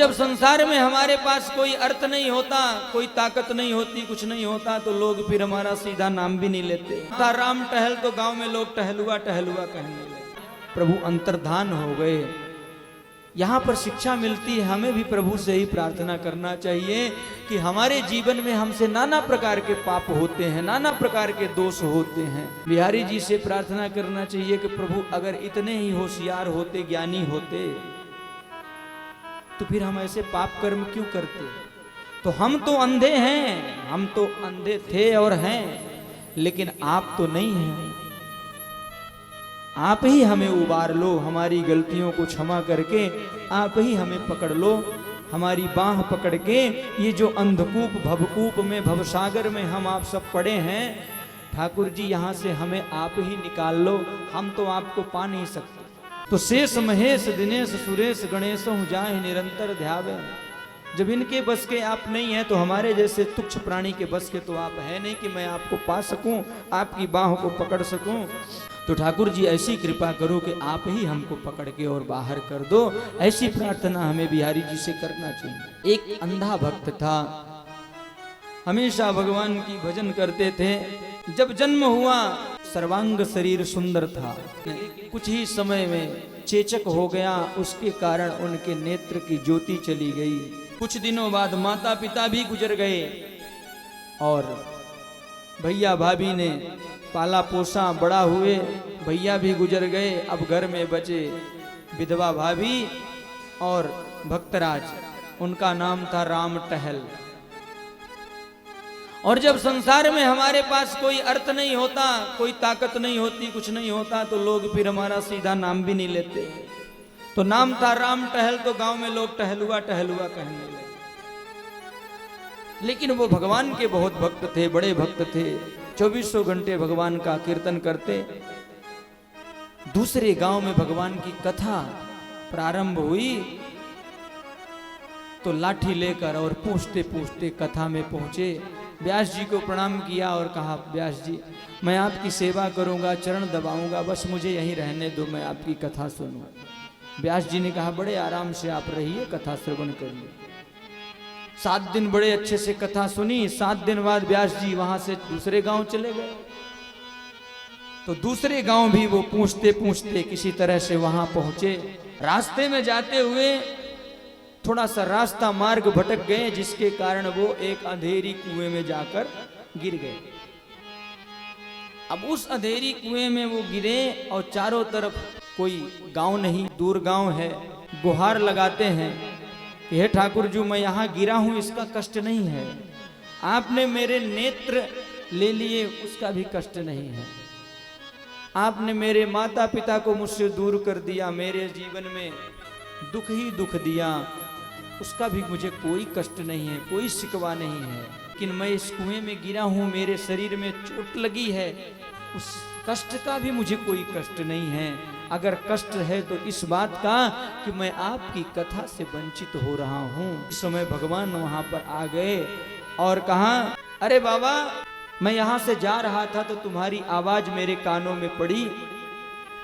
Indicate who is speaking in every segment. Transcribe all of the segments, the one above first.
Speaker 1: जब संसार में हमारे पास कोई अर्थ नहीं होता, कोई ताकत नहीं होती, कुछ नहीं होता, तो लोग फिर हमारा सीधा नाम भी नहीं लेते। था राम टहल तो गांव में लोग टहलुआ टहलुआ कहने लगे। प्रभु अंतर्धान हो गए। यहाँ पर शिक्षा मिलती है, हमें भी प्रभु से ही प्रार्थना करना चाहिए कि हमारे जीवन में हमसे नाना प्रकार के पाप होते हैं, नाना प्रकार के दोष होते हैं। बिहारी जी से प्रार्थना करना चाहिए कि प्रभु अगर इतने ही होशियार होते, ज्ञानी होते, तो फिर हम ऐसे पाप कर्म क्यों करते। तो हम तो अंधे हैं, हम तो अंधे थे और हैं, लेकिन आप तो नहीं हैं। आप ही हमें उबार लो, हमारी गलतियों को क्षमा करके आप ही हमें पकड़ लो, हमारी बाह पकड़ के। ये जो अंधकूप भवकूप में, भवसागर में हम आप सब पड़े हैं, ठाकुर जी यहाँ से हमें आप ही निकाल लो। हम तो आपको पा नहीं सकते। तो शेष महेश दिनेश सुरेश गणेश जाए निरंतर ध्यावे। जब इनके बस के आप नहीं हैं, तो हमारे जैसे तुच्छ प्राणी के बस के तो आप है नहीं कि मैं आपको पा सकूं, आपकी बाहों को पकड़ सकूं। तो ठाकुर जी ऐसी कृपा करो कि आप ही हमको पकड़ के और बाहर कर दो। ऐसी प्रार्थना हमें बिहारी जी से करना चाहिए। एक अंधा भक्त था, हमेशा भगवान की भजन करते थे। जब जन्म हुआ सर्वांग शरीर सुंदर था, कुछ ही समय में चेचक हो गया, उसके कारण उनके नेत्र की ज्योति चली गई। कुछ दिनों बाद माता पिता भी गुजर गए और भैया भाभी ने पाला पोसा, बड़ा हुए, भैया भी गुजर गए। अब घर में बचे विधवा भाभी और भक्तराज, उनका नाम था राम टहल। और जब संसार में हमारे पास कोई अर्थ नहीं होता, कोई ताकत नहीं होती, कुछ नहीं होता, तो लोग फिर हमारा सीधा नाम भी नहीं लेते। तो नाम था राम टहल, तो गांव में लोग टहलुआ टहलुआ कहने लगे। लेकिन वो भगवान के बहुत भक्त थे, बड़े भक्त थे, 2400 घंटे भगवान का कीर्तन करते। दूसरे गांव में भगवान की कथा प्रारंभ हुई, तो लाठी लेकर और पूछते पूछते कथा में पहुंचे। व्यास जी को प्रणाम किया और कहा, व्यास जी मैं आपकी सेवा करूंगा, चरण दबाऊंगा, बस मुझे यहीं रहने दो, मैं आपकी कथा सुनूं। व्यास जी ने कहा, बड़े आराम से आप रहिए, कथा श्रवण करिए। 7 दिन बड़े अच्छे से कथा सुनी। 7 दिन बाद व्यास जी वहां से दूसरे गांव चले गए। तो दूसरे गांव भी वो पूछते पूछते किसी तरह से वहां पहुंचे। रास्ते में जाते हुए थोड़ा सा रास्ता मार्ग भटक गए, जिसके कारण वो एक अंधेरी कुएं में जाकर गिर गए। अब उस अंधेरी कुएं में वो गिरे और चारों तरफ कोई गांव नहीं, दूर गांव है। गुहार लगाते हैं, हे ठाकुर जी मैं यहाँ गिरा हूं, इसका कष्ट नहीं है। आपने मेरे नेत्र ले लिए, उसका भी कष्ट नहीं है। आपने मेरे माता पिता को मुझसे दूर कर दिया, मेरे जीवन में दुख ही दुख दिया, उसका भी मुझे कोई कष्ट नहीं है, कोई शिकवा नहीं है। लेकिन मैं इस कुएं में गिरा हूं, मेरे शरीर में चोट लगी है, उस कष्ट का भी मुझे कोई कष्ट नहीं है। अगर कष्ट है तो इस बात का कि मैं आपकी कथा से वंचित हो रहा हूं। इस समय भगवान वहां पर आ गए और कहा, अरे बाबा मैं यहां से जा रहा था तो तुम्हारी आवाज मेरे कानों में पड़ी।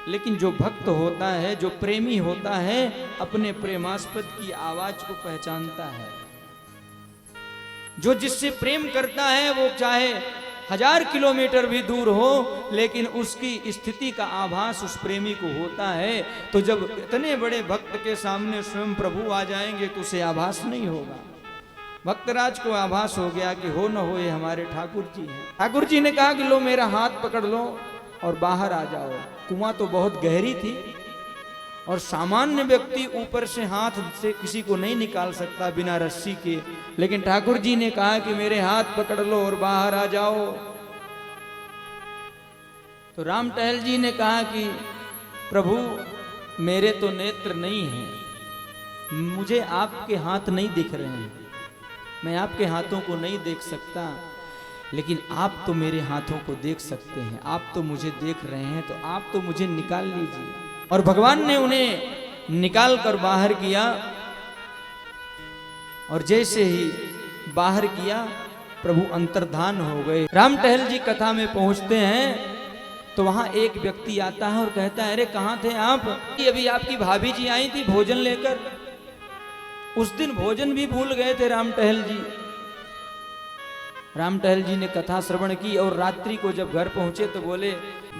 Speaker 1: लेकिन जो भक्त होता है, जो प्रेमी होता है, अपने प्रेमास्पद की आवाज को पहचानता है। जो जिससे प्रेम करता है वो चाहे 1000 किलोमीटर भी दूर हो, लेकिन उसकी स्थिति का आभास उस प्रेमी को होता है। तो जब इतने बड़े भक्त के सामने स्वयं प्रभु आ जाएंगे तो उसे आभास नहीं होगा। भक्तराज को आभास हो गया कि हो न हो ये हमारे ठाकुर जी हैं। ठाकुर जी ने कहा कि लो मेरा हाथ पकड़ लो और बाहर आ जाओ। कुआं तो बहुत गहरी थी और सामान्य व्यक्ति ऊपर से हाथ से किसी को नहीं निकाल सकता बिना रस्सी के। लेकिन ठाकुर जी ने कहा कि मेरे हाथ पकड़ लो और बाहर आ जाओ। तो राम टहल जी ने कहा कि प्रभु मेरे तो नेत्र नहीं हैं, मुझे आपके हाथ नहीं दिख रहे हैं, मैं आपके हाथों को नहीं देख सकता, लेकिन आप तो मेरे हाथों को देख सकते हैं, आप तो मुझे देख रहे हैं, तो आप तो मुझे निकाल लीजिए। और भगवान ने उन्हें निकाल कर बाहर किया। और जैसे ही बाहर किया, प्रभु अंतर्धान हो गए। राम टहल जी कथा में पहुंचते हैं तो वहां एक व्यक्ति आता है और कहता है, अरे कहाँ थे आप? अभी आपकी भाभी जी आई थी भोजन लेकर। उस दिन भोजन भी भूल गए थे राम टहल जी। राम टहल जी ने कथा श्रवण की और रात्रि को जब घर पहुंचे तो बोले,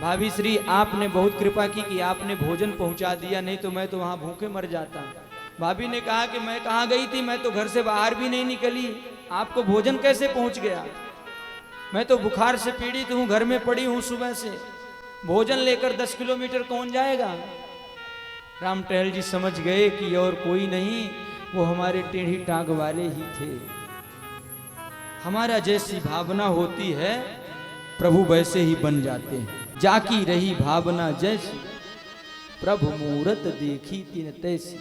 Speaker 1: भाभी श्री आपने बहुत कृपा की कि आपने भोजन पहुंचा दिया, नहीं तो मैं तो वहां भूखे मर जाता। भाभी ने कहा कि मैं कहाँ गई थी, मैं तो घर से बाहर भी नहीं निकली, आपको भोजन कैसे पहुंच गया? मैं तो बुखार से पीड़ित हूँ, घर में पड़ी हूँ सुबह से, भोजन लेकर 10 किलोमीटर कौन जाएगा? राम टहल जी समझ गए कि और कोई नहीं, वो हमारे टेढ़ी टांग वाले ही थे। हमारा जैसी भावना होती है प्रभु वैसे ही बन जाते हैं। जाकी रही भावना जैसी, प्रभु मूरत देखी तिन तैसी।